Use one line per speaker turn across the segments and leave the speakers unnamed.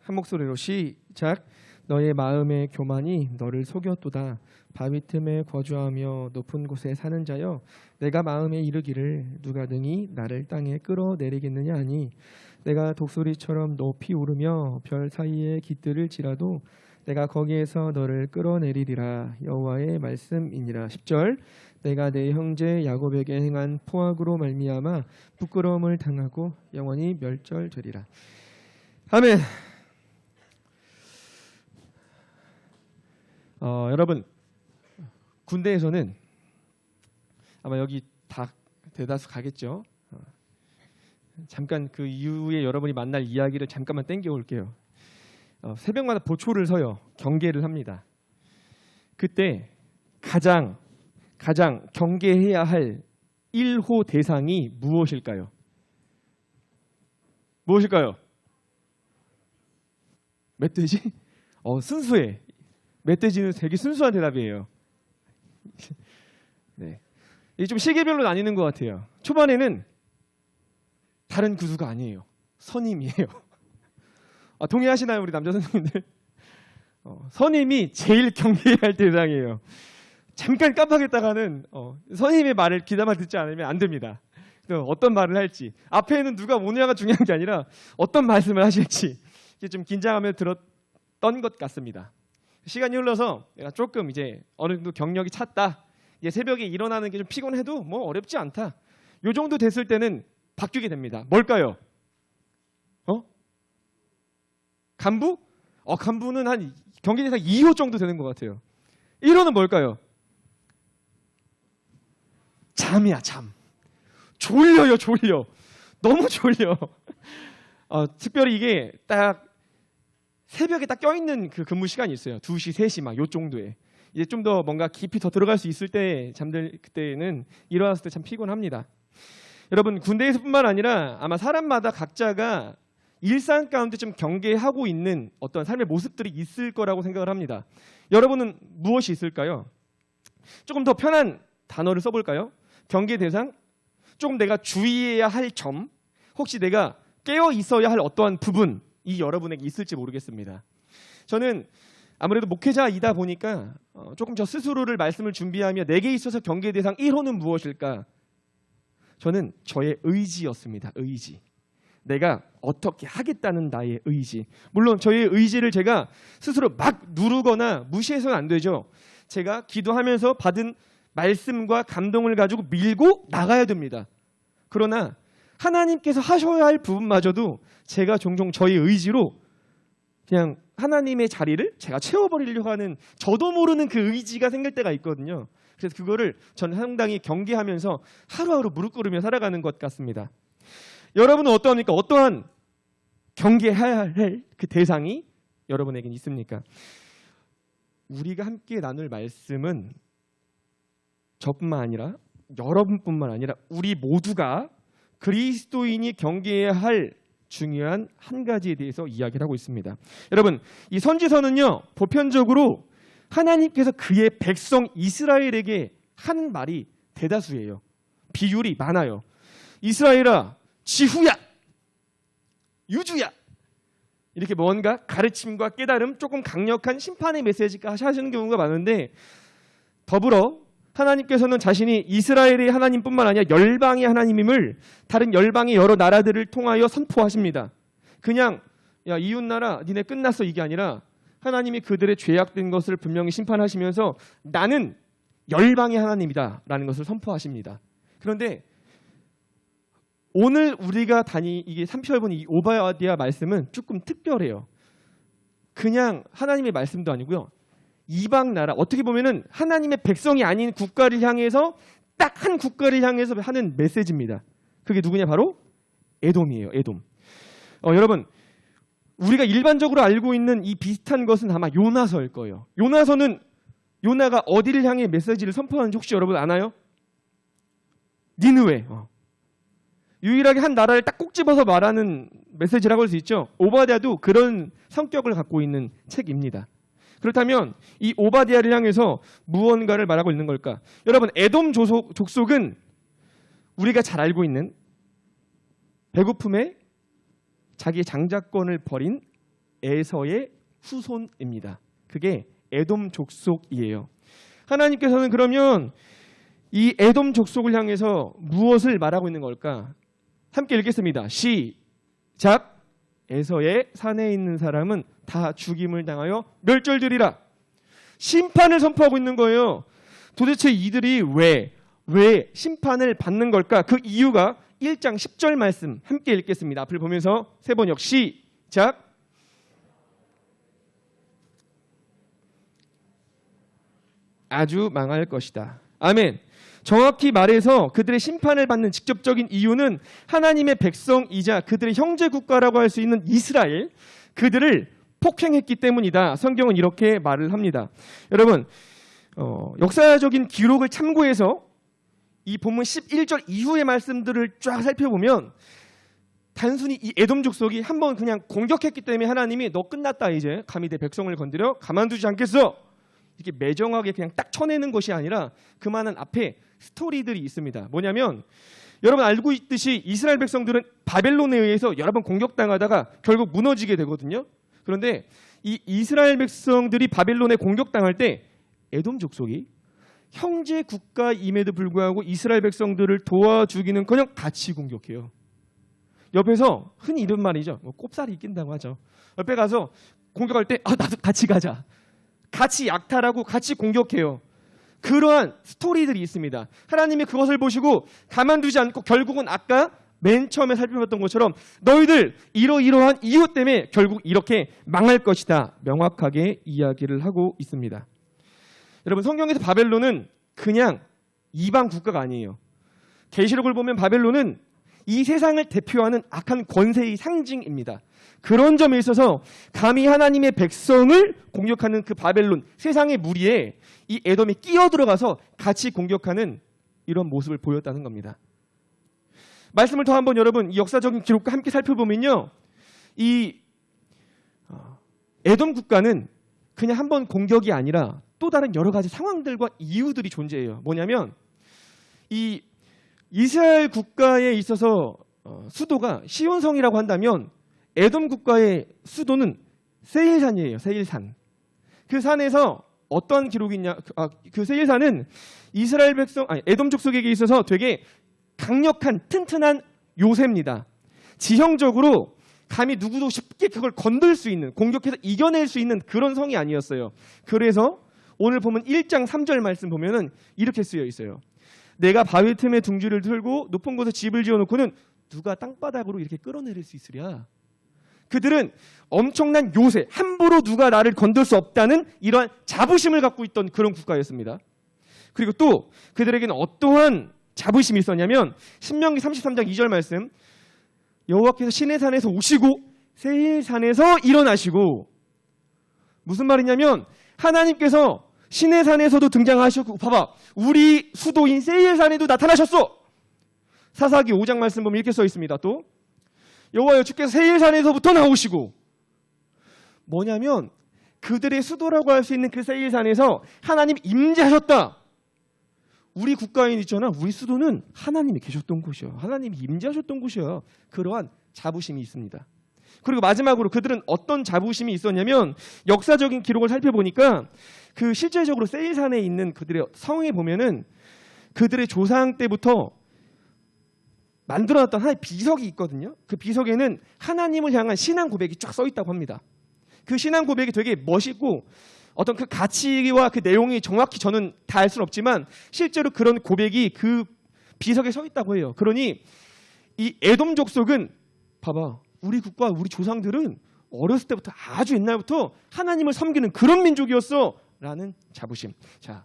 한 목소리로 시작. 너의 마음의 교만이 너를 속였도다. 바위 틈에 거주하며 높은 곳에 사는 자여, 내가 마음에 이르기를 누가 능히 나를 땅에 끌어내리겠느냐 하니, 내가 독수리처럼 높이 오르며 별 사이에 깃들을지라도 내가 거기에서 너를 끌어내리리라. 여호와의 말씀이니라. 10절. 내가 내 형제 야곱에게 행한 포악으로 말미암아 부끄러움을 당하고 영원히 멸절되리라. 아멘. 여러분, 군대에서는 아마 여기 다 대다수 가겠죠. 잠깐 그 이후에 여러분이 만날 이야기를 잠깐만 땡겨 올게요. 새벽마다 보초를 서요. 경계를 합니다. 그때 가장 경계해야 할 1호 대상이 무엇일까요? 무엇일까요? 멧돼지? 순수해. 멧돼지는 되게 순수한 대답이에요. 네. 이게 좀 시기별로 나뉘는 것 같아요. 초반에는 다른 구두가 아니에요. 선임이에요. 동의하시나요, 우리 남자 선생님들? 선임이 제일 경계해야 할 대상이에요. 잠깐 깜빡했다가는 선임의 말을 귀담아 듣지 않으면 안 됩니다. 어떤 말을 할지, 앞에는 누가 오느냐가 중요한 게 아니라 어떤 말씀을 하실지 이게 좀 긴장하며 들었던 것 같습니다. 시간이 흘러서 내가 조금 이제 어느 정도 경력이 찼다. 이제 새벽에 일어나는 게 좀 피곤해도 뭐 어렵지 않다. 요 정도 됐을 때는 바뀌게 됩니다. 뭘까요? 간부? 간부는 한 경계대상 2호 정도 되는 것 같아요. 1호는 뭘까요? 잠이야, 잠. 졸려요, 졸려. 너무 졸려. 특별히 이게 딱 새벽에 딱 껴있는 그 근무 시간이 있어요. 2시, 3시 막 요 정도에. 이제 좀 더 뭔가 깊이 더 들어갈 수 있을 때 그때는 일어났을 때 참 피곤합니다. 여러분, 군대에서뿐만 아니라 아마 사람마다 각자가 일상 가운데 좀 경계하고 있는 어떤 삶의 모습들이 있을 거라고 생각을 합니다. 여러분은 무엇이 있을까요? 조금 더 편한 단어를 써볼까요? 경계 대상? 조금 내가 주의해야 할 점? 혹시 내가 깨어 있어야 할 어떠한 부분이 여러분에게 있을지 모르겠습니다. 저는 아무래도 목회자이다 보니까 조금 저 스스로를 말씀을 준비하며 내게 있어서 경계 대상 1호는 무엇일까? 저는 저의 의지였습니다. 의지. 내가 어떻게 하겠다는 나의 의지. 물론 저의 의지를 제가 스스로 막 누르거나 무시해서는 안 되죠. 제가 기도하면서 받은 말씀과 감동을 가지고 밀고 나가야 됩니다. 그러나 하나님께서 하셔야 할 부분마저도 제가 종종 저의 의지로 그냥 하나님의 자리를 제가 채워버리려고 하는 저도 모르는 그 의지가 생길 때가 있거든요. 그래서 그거를 저는 상당히 경계하면서 하루하루 무릎 꿇으며 살아가는 것 같습니다. 여러분은 어떠합니까? 어떠한 경계해야 할 그 대상이 여러분에겐 있습니까? 우리가 함께 나눌 말씀은 저뿐만 아니라 여러분뿐만 아니라 우리 모두가 그리스도인이 경계해야 할 중요한 한 가지에 대해서 이야기를 하고 있습니다. 여러분, 이 선지서는요, 보편적으로 하나님께서 그의 백성 이스라엘에게 하는 말이 대다수예요. 비율이 많아요. 이스라엘아, 지후야, 유주야, 이렇게 뭔가 가르침과 깨달음, 조금 강력한 심판의 메시지가 하시는 경우가 많은데, 더불어 하나님께서는 자신이 이스라엘의 하나님뿐만 아니라 열방의 하나님임을 다른 열방의 여러 나라들을 통하여 선포하십니다. 그냥 야, 이웃나라 니네 끝났어 이게 아니라 하나님이 그들의 죄악된 것을 분명히 심판하시면서 나는 열방의 하나님이다 라는 것을 선포하십니다. 그런데 오늘 우리가 이게 38번 이 오바댜 말씀은 조금 특별해요. 그냥 하나님의 말씀도 아니고요. 이방 나라, 어떻게 보면은 하나님의 백성이 아닌 국가를 향해서 딱 한 국가를 향해서 하는 메시지입니다. 그게 누구냐? 바로 에돔이에요. 에돔. 여러분, 우리가 일반적으로 알고 있는 이 비슷한 것은 아마 요나서일 거예요. 요나서는 요나가 어디를 향해 메시지를 선포하는지 혹시 여러분 아나요? 니느웨. 유일하게 한 나라를 딱 꼭 집어서 말하는 메시지라고 할 수 있죠. 오바댜도 그런 성격을 갖고 있는 책입니다. 그렇다면 이 오바댜를 향해서 무언가를 말하고 있는 걸까? 여러분, 에돔 족속은 우리가 잘 알고 있는 배고픔에 자기의 장자권을 버린 에서의 후손입니다. 그게 에돔 족속이에요. 하나님께서는 그러면 이 에돔 족속을 향해서 무엇을 말하고 있는 걸까? 함께 읽겠습니다. 시작. 에서의 산에 있는 사람은 다 죽임을 당하여 멸절되리라. 심판을 선포하고 있는 거예요. 도대체 이들이 왜 심판을 받는 걸까? 그 이유가 1장 10절 말씀 함께 읽겠습니다. 앞을 보면서 세 번역 시작. 아주 망할 것이다. 아멘. 정확히 말해서 그들의 심판을 받는 직접적인 이유는 하나님의 백성이자 그들의 형제 국가라고 할 수 있는 이스라엘, 그들을 폭행했기 때문이다. 성경은 이렇게 말을 합니다. 여러분, 역사적인 기록을 참고해서 이 본문 11절 이후의 말씀들을 쫙 살펴보면 단순히 이 에돔 족속이 한번 그냥 공격했기 때문에 하나님이 너 끝났다 이제 감히 내 백성을 건드려 가만두지 않겠어 이렇게 매정하게 그냥 딱 쳐내는 것이 아니라 그 많은 앞에 스토리들이 있습니다. 뭐냐면 여러분 알고 있듯이 이스라엘 백성들은 바벨론에 의해서 여러 번 공격당하다가 결국 무너지게 되거든요. 그런데 이 이스라엘 백성들이 바벨론에 공격당할 때 에돔 족속이 형제 국가임에도 불구하고 이스라엘 백성들을 도와주기는커녕 같이 공격해요. 옆에서 흔히 이런 말이죠. 뭐 꼽살이 낀다고 하죠. 옆에 가서 공격할 때 나도 같이 가자. 같이 약탈하고 같이 공격해요. 그러한 스토리들이 있습니다. 하나님이 그것을 보시고 가만두지 않고 결국은 아까 맨 처음에 살펴봤던 것처럼 너희들 이러이러한 이유 때문에 결국 이렇게 망할 것이다. 명확하게 이야기를 하고 있습니다. 여러분 성경에서 바벨론은 그냥 이방 국가가 아니에요. 계시록을 보면 바벨론은 이 세상을 대표하는 악한 권세의 상징입니다. 그런 점에 있어서 감히 하나님의 백성을 공격하는 그 바벨론 세상의 무리에 이 에돔이 끼어들어가서 같이 공격하는 이런 모습을 보였다는 겁니다. 말씀을 더 한번 여러분 이 역사적인 기록과 함께 살펴보면요. 이 에돔 국가는 그냥 한번 공격이 아니라 또 다른 여러 가지 상황들과 이유들이 존재해요. 뭐냐면 이 이스라엘 국가에 있어서 수도가 시온성이라고 한다면 에돔 국가의 수도는 세일산이에요. 세일산. 그 산에서 어떤 기록이 있냐? 그 세일산은 이스라엘 백성, 에돔 족속에게 있어서 되게 강력한 튼튼한 요새입니다. 지형적으로 감히 누구도 쉽게 그걸 건들 수 있는, 공격해서 이겨낼 수 있는 그런 성이 아니었어요. 그래서 오늘 보면 1장 3절 말씀 보면은 이렇게 쓰여 있어요. 내가 바위 틈에 둥지를 들고 높은 곳에 집을 지어놓고는 누가 땅바닥으로 이렇게 끌어내릴 수 있으랴. 그들은 엄청난 요새, 함부로 누가 나를 건들 수 없다는 이러한 자부심을 갖고 있던 그런 국가였습니다. 그리고 또 그들에게는 어떠한 자부심이 있었냐면 신명기 33장 2절 말씀 여호와께서 시내산에서 오시고 세일산에서 일어나시고 무슨 말이냐면 하나님께서 시내산에서도 등장하셨고 봐봐 우리 수도인 세일산에도 나타나셨어. 사사기 5장 말씀 보면 이렇게 써 있습니다. 또 여호와여 주께서 세일산에서부터 나오시고 뭐냐면 그들의 수도라고 할 수 있는 그 세일산에서 하나님 임재하셨다. 우리 국가인 있잖아. 우리 수도는 하나님이 계셨던 곳이야. 하나님이 임재하셨던 곳이야. 그러한 자부심이 있습니다. 그리고 마지막으로 그들은 어떤 자부심이 있었냐면 역사적인 기록을 살펴보니까 그 실제적으로 세일산에 있는 그들의 성에 보면은 그들의 조상 때부터 만들어놨던 하나의 비석이 있거든요. 그 비석에는 하나님을 향한 신앙 고백이 쫙 써 있다고 합니다. 그 신앙 고백이 되게 멋있고 어떤 그 가치와 그 내용이 정확히 저는 다 알 수는 없지만 실제로 그런 고백이 그 비석에 서 있다고 해요. 그러니 이 에돔 족속은 봐봐 우리 국가 우리 조상들은 어렸을 때부터 아주 옛날부터 하나님을 섬기는 그런 민족이었어 라는 자부심. 자,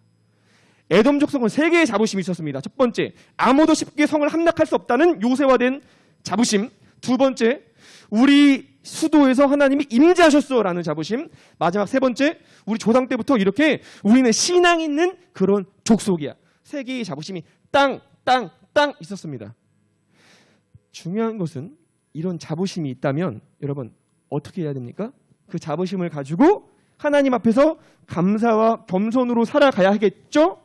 에돔 족속은 세 개의 자부심이 있었습니다. 첫 번째, 아무도 쉽게 성을 함락할 수 없다는 요새화된 자부심. 두 번째, 우리 수도에서 하나님이 임재하셨어라는 자부심. 마지막 세 번째, 우리 조상 때부터 이렇게 우리는 신앙 있는 그런 족속이야. 세 개의 자부심이 땅 있었습니다. 중요한 것은 이런 자부심이 있다면 여러분 어떻게 해야 됩니까? 그 자부심을 가지고 하나님 앞에서 감사와 겸손으로 살아가야 하겠죠?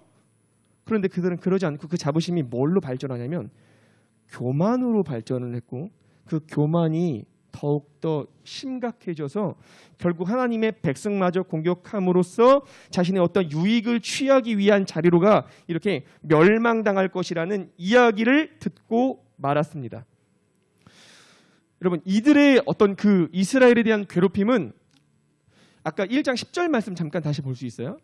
그런데 그들은 그러지 않고 그 자부심이 뭘로 발전하냐면 교만으로 발전을 했고 그 교만이 더욱더 심각해져서 결국 하나님의 백성마저 공격함으로써 자신의 어떤 유익을 취하기 위한 자리로가 이렇게 멸망당할 것이라는 이야기를 듣고 말았습니다. 여러분, 이들의 어떤 그 이스라엘에 대한 괴롭힘은 아까 1장 10절 말씀 잠깐 다시 볼 수 있어요?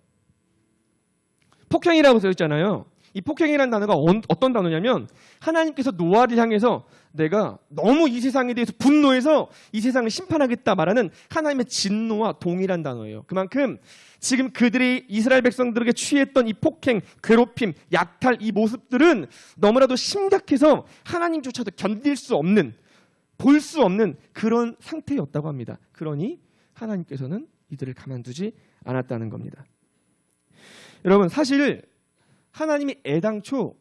폭행이라고 써있잖아요. 이 폭행이라는 단어가 어떤 단어냐면 하나님께서 노아를 향해서 내가 너무 이 세상에 대해서 분노해서 이 세상을 심판하겠다 말하는 하나님의 진노와 동일한 단어예요. 그만큼 지금 그들이 이스라엘 백성들에게 취했던 이 폭행, 괴롭힘, 약탈 이 모습들은 너무나도 심각해서 하나님조차도 견딜 수 없는, 볼 수 없는 그런 상태였다고 합니다. 그러니 하나님께서는 이들을 가만두지 않았다는 겁니다. 여러분, 사실 하나님이 애당초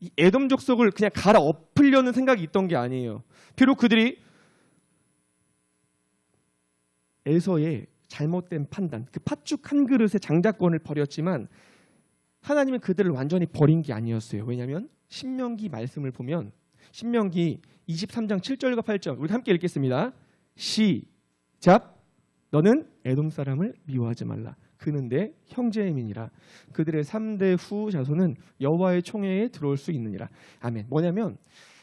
이 에돔 족속을 그냥 갈아엎으려는 생각이 있던 게 아니에요. 비록 그들이 에서의 잘못된 판단, 그 팥죽 한 그릇의 장자권을 버렸지만 하나님은 그들을 완전히 버린 게 아니었어요. 왜냐하면 신명기 말씀을 보면 신명기 23장 7절과 8절 우리 함께 읽겠습니다. 시작. 너는 에돔 사람을 미워하지 말라. 그는 내 형제임이니라. 그들의 3대 후 자손은 여호와의 총회에 들어올 수 있느니라. 아멘. 뭐냐면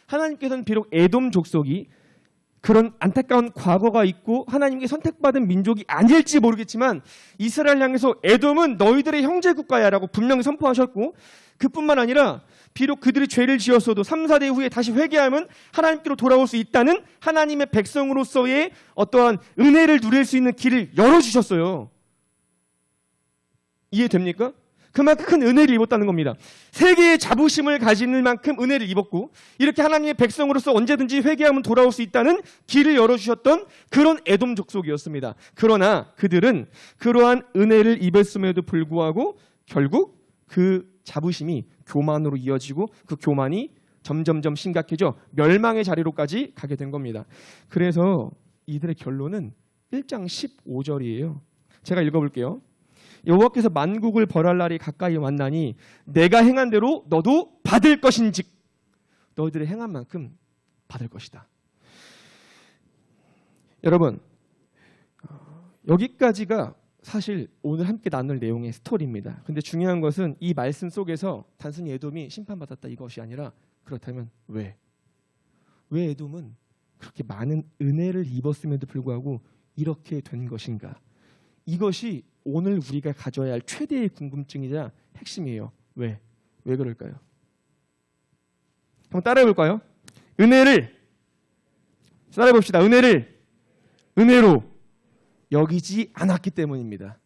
하나님께서는 비록 에돔 족속이 그런 안타까운 과거가 있고 하나님께 선택받은 민족이 아닐지 모르겠지만 이스라엘 향해서 에돔은 너희들의 형제 국가야라고 분명히 선포하셨고, 그뿐만 아니라 비록 그들이 죄를 지었어도 3, 4대 후에 다시 회개하면 하나님께로 돌아올 수 있다는 하나님의 백성으로서의 어떠한 은혜를 누릴 수 있는 길을 열어주셨어요. 이해됩니까? 그만큼 큰 은혜를 입었다는 겁니다. 세계의 자부심을 가질 만큼 은혜를 입었고 이렇게 하나님의 백성으로서 언제든지 회개하면 돌아올 수 있다는 길을 열어주셨던 그런 에돔 족속이었습니다. 그러나 그들은 그러한 은혜를 입었음에도 불구하고 결국 그 자부심이 교만으로 이어지고 그 교만이 점점점 심각해져 멸망의 자리로까지 가게 된 겁니다. 그래서 이들의 결론은 1장 15절이에요. 제가 읽어볼게요. 여호와께서 만국을 벌할 날이 가까이 왔나니 내가 행한 대로 너도 받을 것인즉 너희들의 행한 만큼 받을 것이다. 여러분, 여기까지가 사실 오늘 함께 나눌 내용의 스토리입니다. 근데 중요한 것은 이 말씀 속에서 단순히 에돔이 심판받았다 이것이 아니라 그렇다면 왜 에돔은 그렇게 많은 은혜를 입었음에도 불구하고 이렇게 된 것인가? 이것이 오늘 우리가 가져야 할 최대의 궁금증이자 핵심이에요. 왜 그럴까요? 한번 따라해 볼까요? 은혜를 따라해 봅시다. 은혜로 여기지 않았기 때문입니다.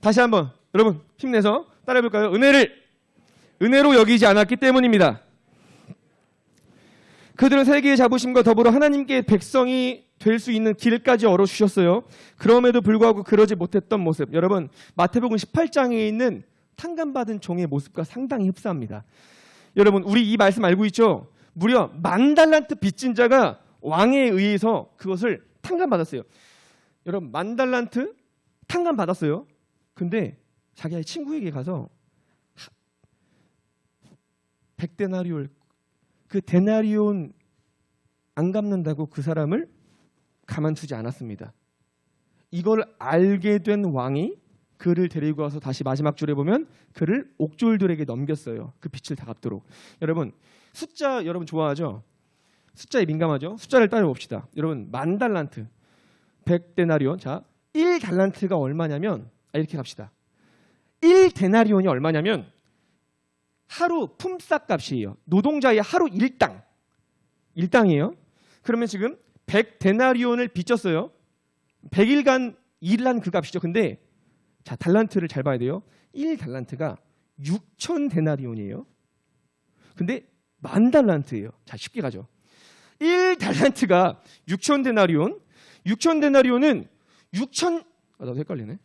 다시 한번 여러분 힘내서 따라해 볼까요? 은혜로 여기지 않았기 때문입니다. 그들은 세계의 자부심과 더불어 하나님께 백성이 될 수 있는 길까지 열어주셨어요. 그럼에도 불구하고 그러지 못했던 모습. 여러분, 마태복음 18장에 있는 탕감받은 종의 모습과 상당히 흡사합니다. 여러분, 우리 이 말씀 알고 있죠? 무려 10,000달란트 빚진 자가 왕에 의해서 그것을 탕감받았어요. 여러분, 10,000달란트 탕감받았어요. 근데 자기 친구에게 가서 100데나리온, 그 데나리온 안 갚는다고 그 사람을 가만두지 않았습니다. 이걸 알게 된 왕이 그를 데리고 와서 다시 마지막 줄에 보면 그를 옥졸들에게 넘겼어요. 그 빚을 다 갚도록. 여러분, 숫자 여러분 좋아하죠? 숫자에 민감하죠? 숫자를 따져 봅시다. 여러분, 10,000달란트 100데나리온. 자, 1달란트가 얼마냐면 이렇게 갑시다. 1데나리온이 얼마냐면 하루 품삯 값이에요. 노동자의 하루 일당이에요. 그러면 지금 100데나리온을 빚졌어요. 100일간 일한 그 값이죠. 근데 자, 달란트를 잘 봐야 돼요. 1달란트가 6,000데나리온이에요. 근데 10,000달란트예요. 자, 쉽게 가죠. 1달란트가 6,000데나리온. 6,000데나리온은 6,000 나도 헷갈리네.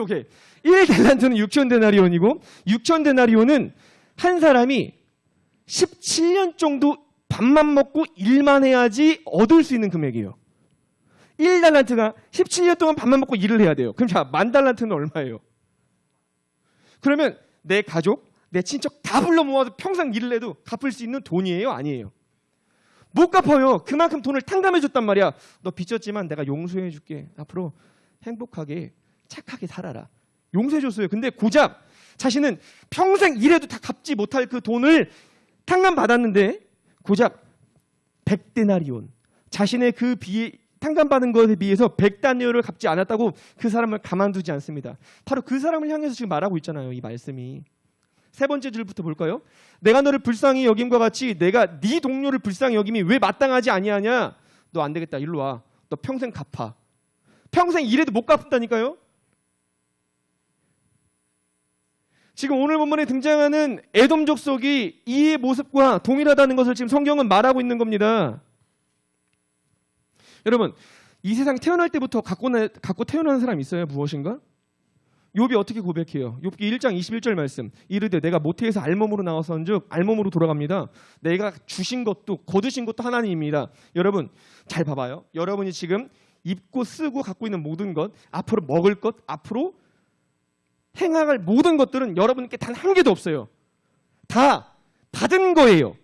오케이. 1달란트는 6,000데나리온이고 6,000데나리온은 한 사람이 17년 정도 밥만 먹고 일만 해야지 얻을 수 있는 금액이에요. 1달란트가 17년 동안 밥만 먹고 일을 해야 돼요. 그럼 자, 10,000달란트는 얼마예요? 그러면 내 가족, 내 친척 다 불러 모아서 평생 일을 해도 갚을 수 있는 돈이에요? 아니에요? 못 갚아요. 그만큼 돈을 탕감해 줬단 말이야. 너 빚졌지만 내가 용서해 줄게. 앞으로 행복하게 착하게 살아라. 용서해 줬어요. 근데 고작 자신은 평생 일해도 다 갚지 못할 그 돈을 탕감 받았는데 고작 100데나리온, 자신의 그 탕감받은 것에 비해서 100데나리온을 갚지 않았다고 그 사람을 가만두지 않습니다. 바로 그 사람을 향해서 지금 말하고 있잖아요. 이 말씀이. 세 번째 줄부터 볼까요? 내가 너를 불쌍히 여김과 같이 내가 네 동료를 불쌍히 여김이 왜 마땅하지 아니하냐? 너 안 되겠다. 일로 와. 너 평생 갚아. 평생 일해도 못 갚는다니까요. 지금 오늘 본문에 등장하는 에돔 족속이 이의 모습과 동일하다는 것을 지금 성경은 말하고 있는 겁니다. 여러분, 이 세상 태어날 때부터 갖고 태어난 사람 있어요? 무엇인가? 욥이 어떻게 고백해요? 욥기 1장 21절 말씀. 이르되 내가 모태에서 알몸으로 나왔은즉 알몸으로 돌아갑니다. 내가 주신 것도 거두신 것도 하나님입니다. 여러분 잘 봐봐요. 여러분이 지금 입고 쓰고 갖고 있는 모든 것, 앞으로 먹을 것, 앞으로 행할 모든 것들은 여러분께 단 한 개도 없어요. 다 받은 거예요.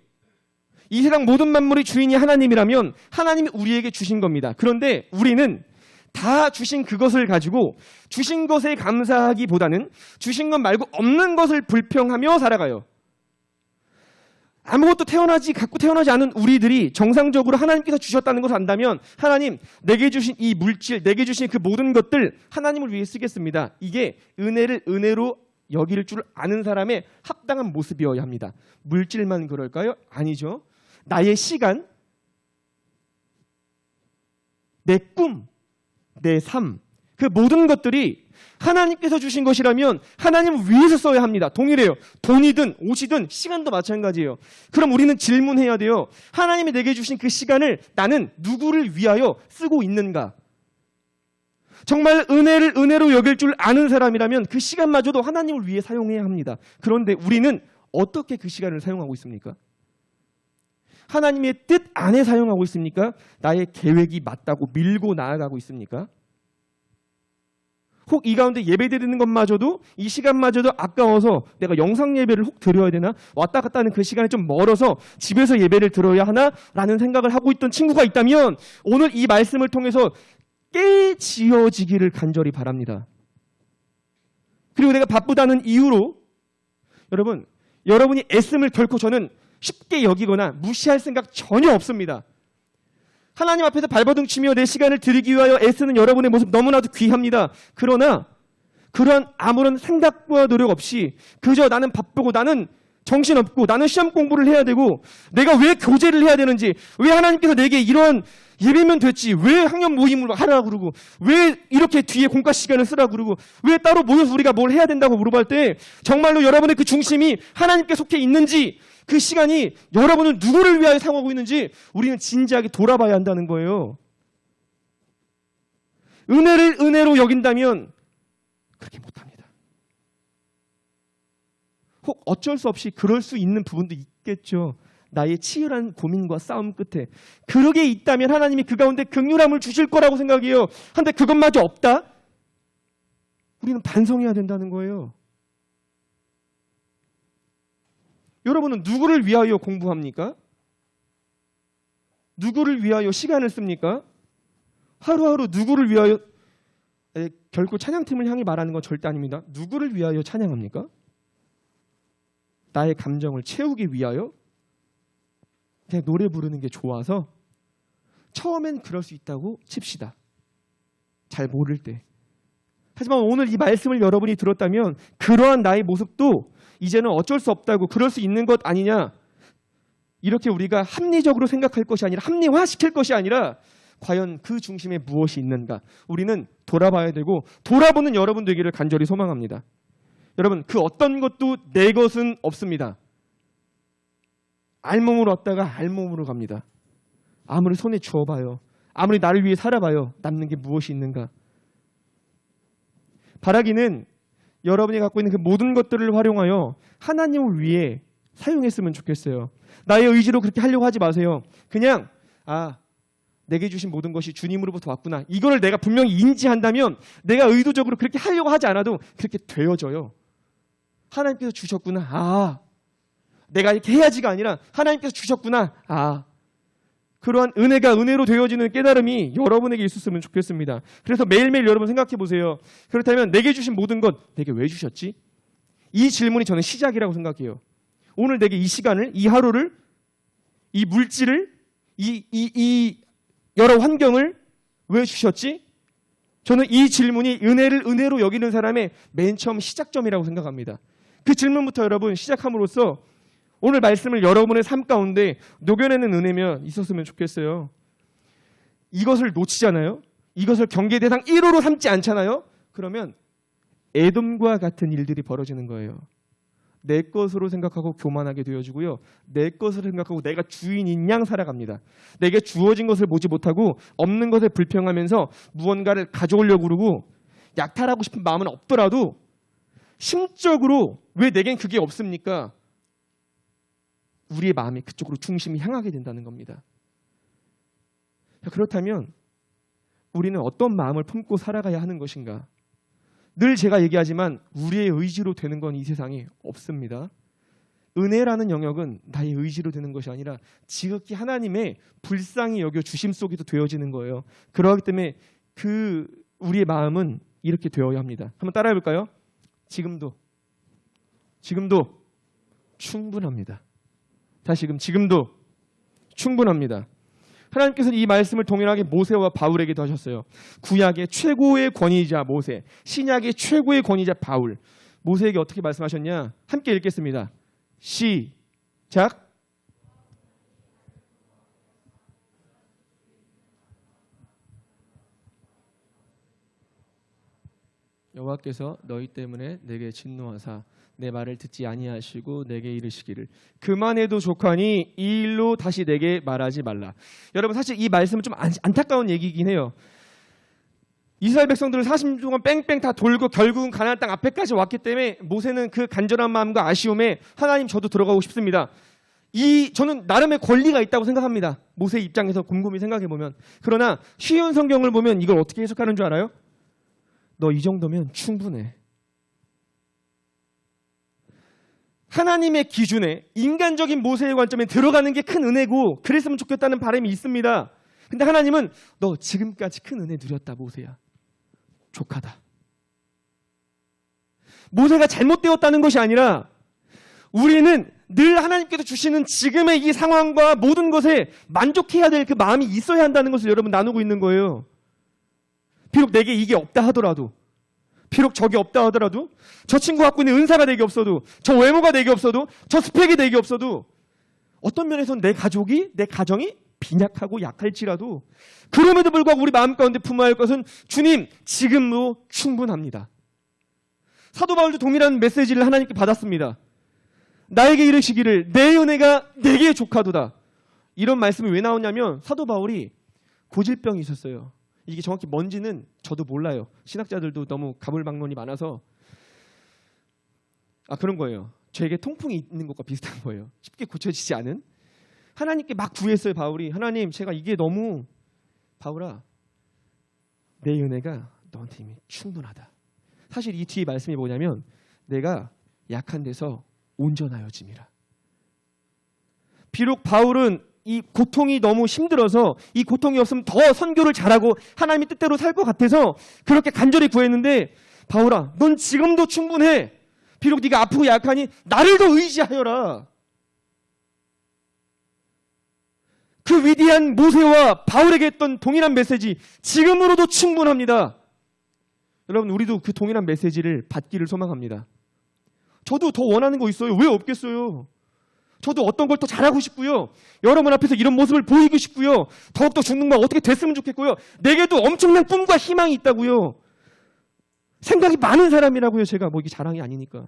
이 세상 모든 만물의 주인이 하나님이라면 하나님이 우리에게 주신 겁니다. 그런데 우리는 다 주신 그것을 가지고 주신 것에 감사하기보다는 주신 것 말고 없는 것을 불평하며 살아가요. 아무것도 갖고 태어나지 않은 우리들이 정상적으로 하나님께서 주셨다는 것을 안다면 하나님, 내게 주신 이 물질, 내게 주신 그 모든 것들 하나님을 위해 쓰겠습니다. 이게 은혜를 은혜로 여길 줄 아는 사람의 합당한 모습이어야 합니다. 물질만 그럴까요? 아니죠. 나의 시간, 내 꿈, 내 삶, 그 모든 것들이 하나님께서 주신 것이라면 하나님을 위해서 써야 합니다. 동일해요. 돈이든 옷이든 시간도 마찬가지예요. 그럼 우리는 질문해야 돼요. 하나님이 내게 주신 그 시간을 나는 누구를 위하여 쓰고 있는가? 정말 은혜를 은혜로 여길 줄 아는 사람이라면 그 시간마저도 하나님을 위해 사용해야 합니다. 그런데 우리는 어떻게 그 시간을 사용하고 있습니까? 하나님의 뜻 안에 사용하고 있습니까? 나의 계획이 맞다고 밀고 나아가고 있습니까? 혹 이 가운데 예배 드리는 것마저도 이 시간마저도 아까워서 내가 영상 예배를 혹 드려야 되나? 왔다 갔다 하는 그 시간이 좀 멀어서 집에서 예배를 들어야 하나? 라는 생각을 하고 있던 친구가 있다면 오늘 이 말씀을 통해서 깨지어지기를 간절히 바랍니다. 그리고 내가 바쁘다는 이유로 여러분이 애씀을 결코 저는 쉽게 여기거나 무시할 생각 전혀 없습니다. 하나님 앞에서 발버둥치며 내 시간을 드리기 위하여 애쓰는 여러분의 모습 너무나도 귀합니다. 그러나 그러한 아무런 생각과 노력 없이 그저 나는 바쁘고 나는 정신없고 나는 시험 공부를 해야 되고 내가 왜 교제를 해야 되는지, 왜 하나님께서 내게 이런 예배면 됐지, 왜 학년 모임을 하라고 그러고 왜 이렇게 뒤에 공과 시간을 쓰라고 그러고 왜 따로 모여서 우리가 뭘 해야 된다고 물어볼 때 정말로 여러분의 그 중심이 하나님께 속해 있는지, 그 시간이 여러분은 누구를 위하여 사용하고 있는지 우리는 진지하게 돌아봐야 한다는 거예요. 은혜를 은혜로 여긴다면 그렇게 못합니다. 혹 어쩔 수 없이 그럴 수 있는 부분도 있겠죠. 나의 치열한 고민과 싸움 끝에 그러게 있다면 하나님이 그 가운데 긍휼함을 주실 거라고 생각해요. 한데 그것마저 없다? 우리는 반성해야 된다는 거예요. 여러분은 누구를 위하여 공부합니까? 누구를 위하여 시간을 씁니까? 하루하루 누구를 위하여, 결코 찬양팀을 향해 말하는 건 절대 아닙니다. 누구를 위하여 찬양합니까? 나의 감정을 채우기 위하여? 그냥 노래 부르는 게 좋아서? 처음엔 그럴 수 있다고 칩시다. 잘 모를 때. 하지만 오늘 이 말씀을 여러분이 들었다면 그러한 나의 모습도 이제는 어쩔 수 없다고, 그럴 수 있는 것 아니냐, 이렇게 우리가 합리적으로 생각할 것이 아니라 합리화시킬 것이 아니라 과연 그 중심에 무엇이 있는가 우리는 돌아봐야 되고 돌아보는 여러분 되기를 간절히 소망합니다. 여러분, 그 어떤 것도 내 것은 없습니다. 알몸으로 왔다가 알몸으로 갑니다. 아무리 손에 쥐어봐요, 아무리 나를 위해 살아봐요, 남는 게 무엇이 있는가? 바라기는 여러분이 갖고 있는 그 모든 것들을 활용하여 하나님을 위해 사용했으면 좋겠어요. 나의 의지로 그렇게 하려고 하지 마세요. 그냥 내게 주신 모든 것이 주님으로부터 왔구나, 이거를 내가 분명히 인지한다면 내가 의도적으로 그렇게 하려고 하지 않아도 그렇게 되어져요. 하나님께서 주셨구나, 내가 이렇게 해야지가 아니라 하나님께서 주셨구나, 그러한 은혜가 은혜로 되어지는 깨달음이 여러분에게 있었으면 좋겠습니다. 그래서 매일매일 여러분 생각해 보세요. 그렇다면 내게 주신 모든 것 내게 왜 주셨지? 이 질문이 저는 시작이라고 생각해요. 오늘 내게 이 시간을, 이 하루를, 이 물질을, 이 여러 환경을 왜 주셨지? 저는 이 질문이 은혜를 은혜로 여기는 사람의 맨 처음 시작점이라고 생각합니다. 그 질문부터 여러분 시작함으로써 오늘 말씀을 여러분의 삶 가운데 녹여내는 은혜면 있었으면 좋겠어요. 이것을 놓치잖아요. 이것을 경계 대상 1호로 삼지 않잖아요. 그러면 에돔과 같은 일들이 벌어지는 거예요. 내 것으로 생각하고 교만하게 되어지고요. 내 것으로 생각하고 내가 주인인 양 살아갑니다. 내게 주어진 것을 보지 못하고 없는 것을 불평하면서 무언가를 가져오려고 그러고 약탈하고 싶은 마음은 없더라도 심적으로 왜 내겐 그게 없습니까? 우리의 마음이 그쪽으로 중심이 향하게 된다는 겁니다. 그렇다면 우리는 어떤 마음을 품고 살아가야 하는 것인가? 늘 제가 얘기하지만 우리의 의지로 되는 건 이 세상에 없습니다. 은혜라는 영역은 나의 의지로 되는 것이 아니라 지극히 하나님의 불쌍히 여겨 주심 속에도 되어지는 거예요. 그렇기 때문에 우리의 마음은 이렇게 되어야 합니다. 한번 따라해 볼까요? 지금도 충분합니다. 다시금 지금도 충분합니다. 하나님께서는 이 말씀을 동일하게 모세와 바울에게도 하셨어요. 구약의 최고의 권위자 모세, 신약의 최고의 권위자 바울. 모세에게 어떻게 말씀하셨냐? 함께 읽겠습니다. 시작. 여호와께서 너희 때문에 내게 진노하사 내 말을 듣지 아니하시고 내게 이르시기를 그만해도 족하니 이 일로 다시 내게 말하지 말라. 여러분 사실 이 말씀은 좀 안타까운 얘기이긴 해요. 이스라엘 백성들을 40년 동안 뺑뺑 다 돌고 결국은 가나안 땅 앞에까지 왔기 때문에 모세는 그 간절한 마음과 아쉬움에 하나님 저도 들어가고 싶습니다. 저는 나름의 권리가 있다고 생각합니다. 모세 입장에서 곰곰이 생각해보면. 그러나 쉬운 성경을 보면 이걸 어떻게 해석하는 줄 알아요? 너 이 정도면 충분해. 하나님의 기준에 인간적인 모세의 관점에 들어가는 게 큰 은혜고 그랬으면 좋겠다는 바람이 있습니다. 근데 하나님은 너 지금까지 큰 은혜 누렸다 모세야. 족하다. 모세가 잘못되었다는 것이 아니라 우리는 늘 하나님께서 주시는 지금의 이 상황과 모든 것에 만족해야 될 그 마음이 있어야 한다는 것을 여러분 나누고 있는 거예요. 비록 내게 이게 없다 하더라도, 비록 저게 없다 하더라도, 저 친구 갖고 있는 은사가 내게 없어도, 저 외모가 내게 없어도, 저 스펙이 내게 없어도, 어떤 면에서는 내 가족이, 내 가정이 빈약하고 약할지라도 그럼에도 불구하고 우리 마음 가운데 품어야 할 것은 주님 지금도 충분합니다. 사도 바울도 동일한 메시지를 하나님께 받았습니다. 나에게 이르시기를 내 은혜가 내게 족하도다. 이런 말씀이 왜 나오냐면 사도 바울이 고질병이 있었어요. 이게 정확히 뭔지는 저도 몰라요. 신학자들도 너무 가물방론이 많아서 그런 거예요. 저에게 통풍이 있는 것과 비슷한 거예요. 쉽게 고쳐지지 않은. 하나님께 막 구했어요. 바울이. 하나님 제가 이게 너무 바울아 내 은혜가 너한테 이미 충분하다. 사실 이 뒤에 말씀이 뭐냐면 내가 약한 데서 온전하여짐이라. 비록 바울은 이 고통이 너무 힘들어서 이 고통이 없으면 더 선교를 잘하고 하나님의 뜻대로 살 것 같아서 그렇게 간절히 구했는데 바울아 넌 지금도 충분해. 비록 네가 아프고 약하니 나를 더 의지하여라. 그 위대한 모세와 바울에게 했던 동일한 메시지 지금으로도 충분합니다. 여러분 우리도 그 동일한 메시지를 받기를 소망합니다. 저도 더 원하는 거 있어요. 왜 없겠어요? 저도 어떤 걸 더 잘하고 싶고요. 여러분 앞에서 이런 모습을 보이고 싶고요. 더욱더 죽는 거 어떻게 됐으면 좋겠고요. 내게도 엄청난 꿈과 희망이 있다고요. 생각이 많은 사람이라고요. 제가 뭐 이게 자랑이 아니니까.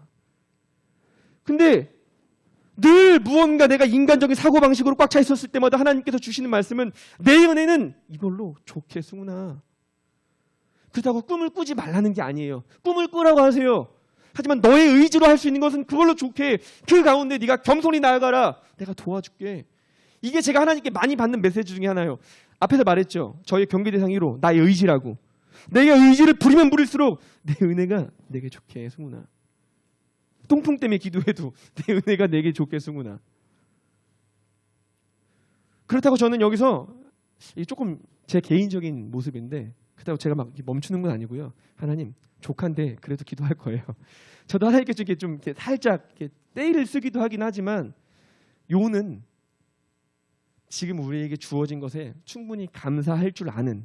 근데 늘 무언가 내가 인간적인 사고방식으로 꽉 차 있었을 때마다 하나님께서 주시는 말씀은 내 은혜는 이걸로 좋게 승훈아. 그렇다고 꿈을 꾸지 말라는 게 아니에요. 꿈을 꾸라고 하세요. 하지만 너의 의지로 할 수 있는 것은 그걸로 좋게 그 가운데 네가 겸손히 나아가라. 내가 도와줄게. 이게 제가 하나님께 많이 받는 메시지 중에 하나예요. 앞에서 말했죠. 저의 경계 대상 1호 나의 의지라고. 내가 의지를 부리면 부릴수록 내 은혜가 내게 좋게 승훈아. 통풍 때문에 기도해도 내 은혜가 내게 좋게 승훈아. 그렇다고 저는 여기서 조금 제 개인적인 모습인데 그렇다고 제가 막 멈추는 건 아니고요. 하나님 족한데 그래도 기도할 거예요. 저도 하나님께 좀 이렇게 살짝 이렇게 떼를 쓰기도 하긴 하지만 요는 지금 우리에게 주어진 것에 충분히 감사할 줄 아는,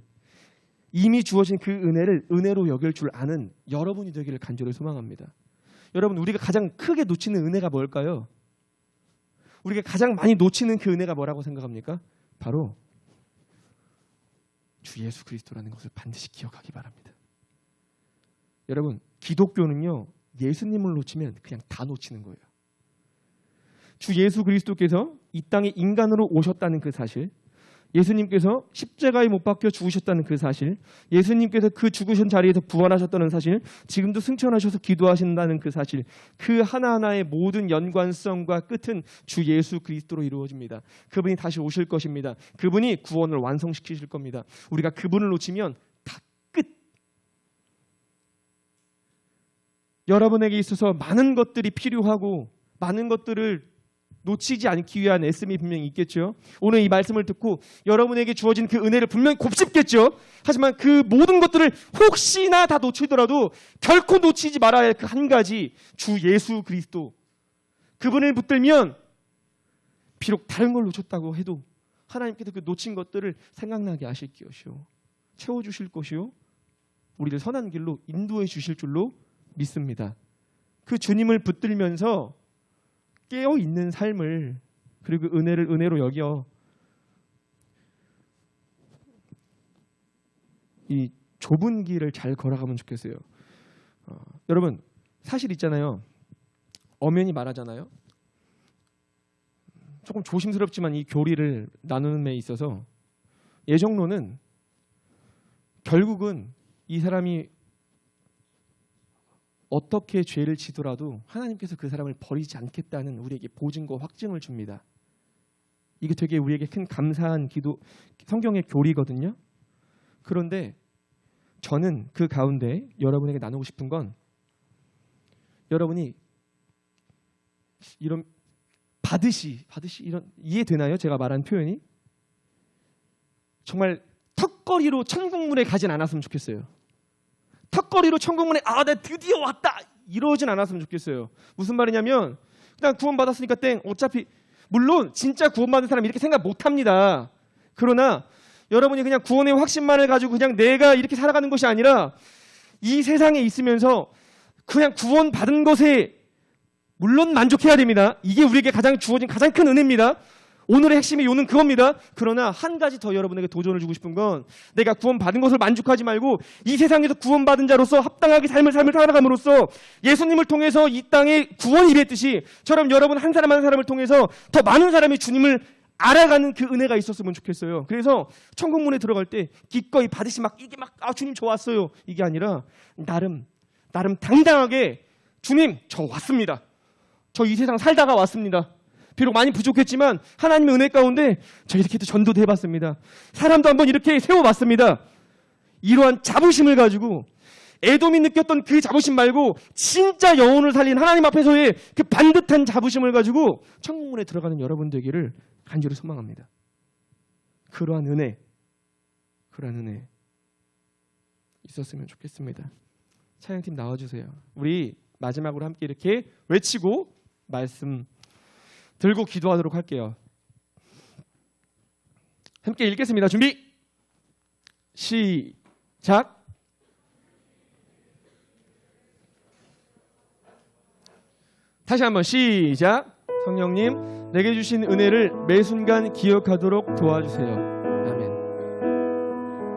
이미 주어진 그 은혜를 은혜로 여길 줄 아는 여러분이 되기를 간절히 소망합니다. 여러분, 우리가 가장 크게 놓치는 은혜가 뭘까요? 우리가 가장 많이 놓치는 그 은혜가 뭐라고 생각합니까? 바로 주 예수 그리스도라는 것을 반드시 기억하기 바랍니다. 여러분, 기독교는요, 예수님을 놓치면 그냥 다 놓치는 거예요. 주 예수 그리스도께서 이 땅에 인간으로 오셨다는 그 사실, 예수님께서 십자가에 못 박혀 죽으셨다는 그 사실, 예수님께서 그 죽으신 자리에서 부활하셨다는 사실, 지금도 승천하셔서 기도하신다는 그 사실, 그 하나하나의 모든 연관성과 끝은 주 예수 그리스도로 이루어집니다. 그분이 다시 오실 것입니다. 그분이 구원을 완성시키실 겁니다. 우리가 그분을 놓치면 다 끝. 여러분에게 있어서 많은 것들이 필요하고 많은 것들을 놓치지 않기 위한 애씀이 분명히 있겠죠. 오늘 이 말씀을 듣고 여러분에게 주어진 그 은혜를 분명히 곱씹겠죠. 하지만 그 모든 것들을 혹시나 다 놓치더라도 결코 놓치지 말아야 할 그 한 가지, 주 예수 그리스도. 그분을 붙들면 비록 다른 걸 놓쳤다고 해도 하나님께서 그 놓친 것들을 생각나게 하실 것이요, 채워주실 것이요, 우리를 선한 길로 인도해 주실 줄로 믿습니다. 그 주님을 붙들면서 깨어있는 삶을, 그리고 은혜를 은혜로 여겨 이 좁은 길을 잘 걸어가면 좋겠어요. 여러분, 사실 있잖아요. 엄연히 말하잖아요. 조금 조심스럽지만 이 교리를 나누는 데 있어서 예정론은 결국은 이 사람이 어떻게 죄를 지더라도 하나님께서 그 사람을 버리지 않겠다는 우리에게 보증과 확증을 줍니다. 이게 되게 우리에게 큰 감사한 기도, 성경의 교리거든요. 그런데 저는 그 가운데 여러분에게 나누고 싶은 건, 여러분이 이런 받으시 이런, 이해되나요? 제가 말한 표현이 정말 턱걸이로 천국문에 가진 않았으면 좋겠어요. 턱걸이로 천국문에 나 드디어 왔다 이러진 않았으면 좋겠어요. 무슨 말이냐면 그냥 구원받았으니까 땡, 어차피 물론 진짜 구원받은 사람이 이렇게 생각 못합니다. 그러나 여러분이 그냥 구원의 확신만을 가지고 그냥 내가 이렇게 살아가는 것이 아니라 이 세상에 있으면서 그냥 구원받은 것에 물론 만족해야 됩니다. 이게 우리에게 가장 주어진 가장 큰 은혜입니다. 오늘의 핵심이 요는 그겁니다. 그러나 한 가지 더 여러분에게 도전을 주고 싶은 건, 내가 구원받은 것을 만족하지 말고 이 세상에서 구원받은 자로서 합당하게 삶을 살아감으로써 예수님을 통해서 이 땅에 구원이 이랬듯이 저럼 여러분 한 사람 한 사람을 통해서 더 많은 사람이 주님을 알아가는 그 은혜가 있었으면 좋겠어요. 그래서 천국문에 들어갈 때 기꺼이 받으시 이게 주님 저 왔어요 이게 아니라 나름 당당하게 주님 저 왔습니다. 저 이 세상 살다가 왔습니다. 비록 많이 부족했지만 하나님의 은혜 가운데 저 이렇게 전도도 해봤습니다. 사람도 한번 이렇게 세워봤습니다. 이러한 자부심을 가지고 에돔이 느꼈던 그 자부심 말고 진짜 영혼을 살린 하나님 앞에서의 그 반듯한 자부심을 가지고 천국문에 들어가는 여러분 되기를 간절히 소망합니다. 그러한 은혜 있었으면 좋겠습니다. 찬양팀 나와주세요. 우리 마지막으로 함께 이렇게 외치고 말씀 들고 기도하도록 할게요. 함께 읽겠습니다. 준비 시작. 다시 한번 시작. 성령님, 내게 주신 은혜를 매 순간 기억하도록 도와주세요.